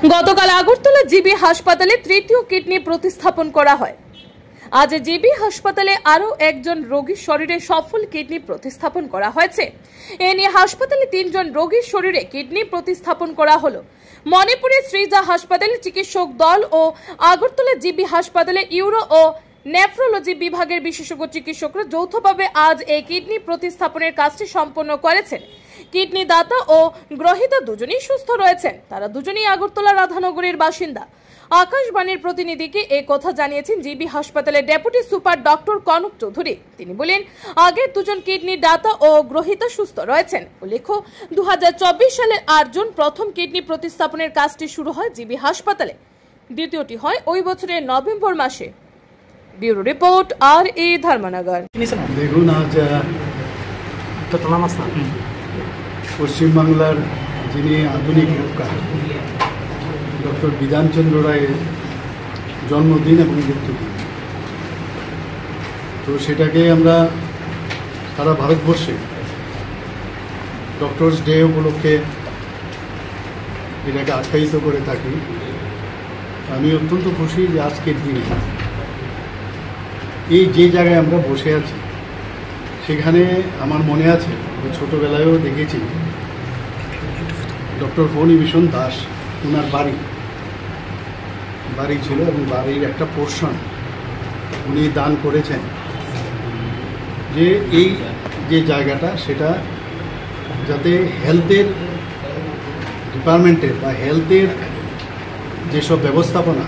গতকাল আগরতলা জিবি হাসপাতালে তৃতীয় কিডনি প্রতিস্থাপন করা হয়। আজ জিবি হাসপাতালে আরও একজন রোগীর শরীরে সফল কিডনি প্রতিস্থাপন করা হয়েছে। এ নিয়ে হাসপাতালে 3 জন রোগীর শরীরে কিডনি প্রতিস্থাপন করা হলো। মণিপুরের শ্রীজা হাসপাতালে চিকিৎসক দল ও আগরতলা জিবি হাসপাতালে ইউরো ও নেফ্রোলজি বিভাগের বিশেষজ্ঞ চিকিৎসকরা যৌথভাবে আজ এই কিডনি প্রতিস্থাপনের কাজটি সম্পন্ন করেছেন। কিডনি দাতা ও গ্রহীতা দুজনেই সুস্থ রয়েছেন। তারা দুজনেই আগরতলা রাধানগরের বাসিন্দা। আকাশবাণীর প্রতিনিধিকে এই কথা জানিয়েছেন জিবি হাসপাতালের deputy super doctor Kanak Chowdhury. তিনি বলেন, আগের দুজন কিডনি দাতা ও গ্রহীতা সুস্থ রয়েছেন। উল্লেখ্য, 2024 সালের 8 জুন প্রথম কিডনি প্রতিস্থাপনের কাজটি শুরু হয় জিবি হাসপাতালে। দ্বিতীয়টি হয় ওই বছরের নভেম্বর মাসে। Bureau report, R A. ধর্মনগর। দেখুন, আজ পশ্চিমবাংলার যিনি আধুনিক রূপকার ডক্টর বিধানচন্দ্র রায়ের জন্মদিন এবং মৃত্যুদিন, তো সেটাকে আমরা সারা ভারতবর্ষে ডক্টরস ডে উপলক্ষে এটাকে আখ্যায়িত করে থাকি। আমি অত্যন্ত খুশি যে আজকের দিনে এই যে জায়গায় আমরা বসে আছি সেখানে আমার মনে আছে যে ছোটোবেলায়ও দেখেছি ডক্টর ফণীভূষণ দাস, ওনার বাড়ি ছিল এবং বাড়ির একটা পোর্শন উনি দান করেছেন, যে এই যে জায়গাটা সেটা যাতে হেলথের ডিপার্টমেন্টের বা হেলথের যেসব ব্যবস্থাপনা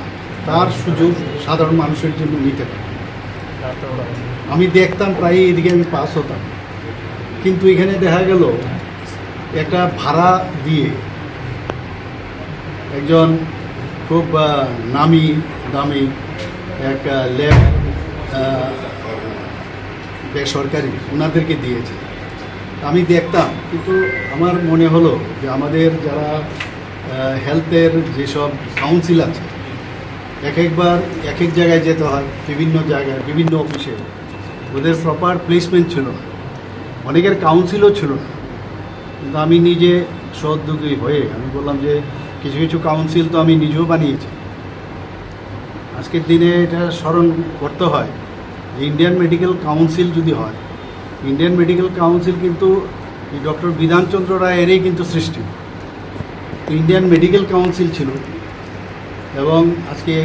তার সুযোগ সাধারণ মানুষের জন্য নিতে পারে। আমি দেখতাম প্রায় এদিকে আমি পাস হতাম, কিন্তু এখানে দেখা গেল একটা ভাড়া দিয়ে একজন খুব নামি দামি একটা ল্যাব বেসরকারি ওনাদেরকে দিয়েছে। আমি দেখতাম, কিন্তু আমার মনে হলো যে আমাদের যারা হেলথের যেসব কাউন্সিল আছে একবার এক এক জায়গায় যেতে হয়, বিভিন্ন জায়গায় বিভিন্ন অফিসে ওদের প্রপার প্লেসমেন্ট ছিল না, অনেকের কাউন্সিলও ছিল না। কিন্তু আমি নিজে সহযোগী হয়ে আমি বললাম যে কিছু কিছু কাউন্সিল তো আমি নিজেও বানিয়েছি। আজকের দিনে এটা স্মরণ করতে হয় যে ইন্ডিয়ান মেডিকেল কাউন্সিল যদি হয়, ইন্ডিয়ান মেডিকেল কাউন্সিল কিন্তু ডক্টর বিধানচন্দ্র রায়েরই কিন্তু সৃষ্টি। ইন্ডিয়ান মেডিকেল কাউন্সিল ছিল এবং আজকে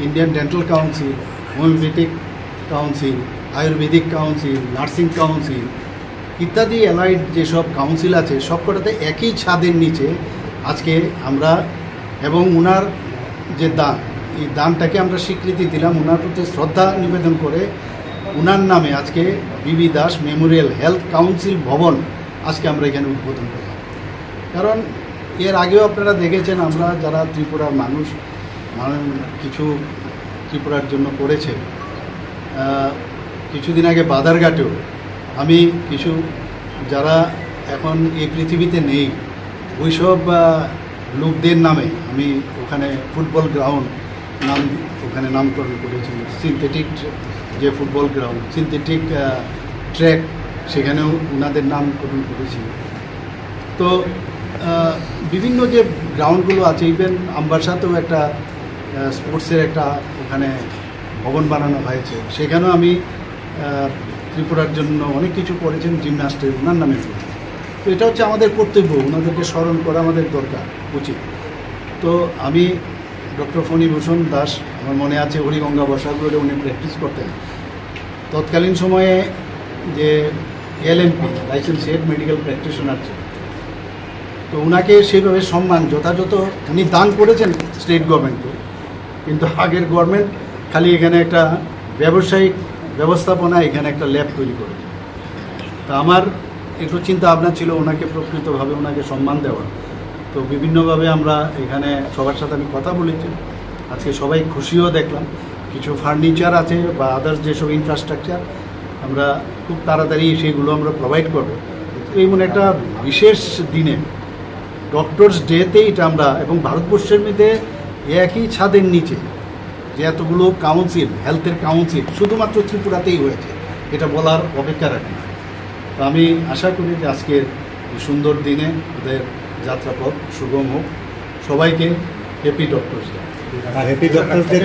Indian dental council, homeopathic council, Ayurvedic council, nursing council ইত্যাদি অ্যালাইড যেসব কাউন্সিল আছে সবকটাতে একই ছাদের নিচে আজকে আমরা, এবং ওনার যে দান, এই দানটাকে আমরা স্বীকৃতি দিলাম, ওনার প্রতি শ্রদ্ধা নিবেদন করে ওনার নামে আজকে বিবি দাস মেমোরিয়াল হেলথ কাউন্সিল ভবন আজকে আমরা এখানে উদ্বোধন করলাম। কারণ এর আগেও আপনারা দেখেছেন আমরা যারা ত্রিপুরার মানুষ কিছু ত্রিপুরার জন্য করেছে। কিছুদিন আগে বাধারঘাটেও আমি কিছু যারা এখন এই পৃথিবীতে নেই ওইসব লোকদের নামে আমি ওখানে ফুটবল গ্রাউন্ড ওখানে নামকরণ করেছি। সিনথেটিক যে ফুটবল গ্রাউন্ড, সিনথেটিক ট্র্যাক, সেখানেও ওনাদের নামকরণ করেছি। তো বিভিন্ন যে গ্রাউন্ডগুলো আছে, ইভেন আমবাসাতেও একটা স্পোর্টসের একটা ওখানে ভবন বানানো হয়েছে, সেখানেও আমি ত্রিপুরার জন্য অনেক কিছু করেছেন জিমনাস্টের ওনার নামে। তো এটা হচ্ছে আমাদের কর্তব্য, ওনাদেরকে স্মরণ করা আমাদের দরকার উচিত। তো আমি ডক্টর ফণীভূষণ দাস, আমার মনে আছে হরিগঙ্গা বসাগুলোতে উনি প্র্যাকটিস করতেন। তৎকালীন সময়ে যে LMP licence head medical practitioner ছিল, তো ওনাকে সেইভাবে সম্মান যথাযথ উনি দান করেছেন স্টেট গভর্নমেন্টকে, কিন্তু আগের গভর্নমেন্ট খালি এখানে একটা ব্যবসায়িক ব্যবস্থাপনা, এখানে একটা ল্যাব তৈরি করেছে। তা আমার একটু চিন্তা ভাবনা ছিল ওনাকে প্রকৃতভাবে ওনাকে সম্মান দেওয়া। তো বিভিন্নভাবে আমরা এখানে সবার সাথে আমি কথা বলেছি, আজকে সবাই খুশিও দেখলাম। কিছু ফার্নিচার আছে বা আদার্স যেসব ইনফ্রাস্ট্রাকচার আমরা খুব তাড়াতাড়ি সেগুলো আমরা প্রোভাইড করবো। এমন একটা বিশেষ দিনে ডক্টরস ডেতে এটা আমরা, এবং ভারতবর্ষের মধ্যে একই ছাদের নিচে যে এতগুলো কাউন্সিল, হেলথের কাউন্সিল শুধুমাত্র ত্রিপুরাতেই হয়েছে, এটা বলার অপেক্ষা রাখে না। তো আমি আশা করি যে আজকের সুন্দর দিনে ওদের যাত্রাপথ সুগম হোক। সবাইকে happy doctors day. Happy doctors day.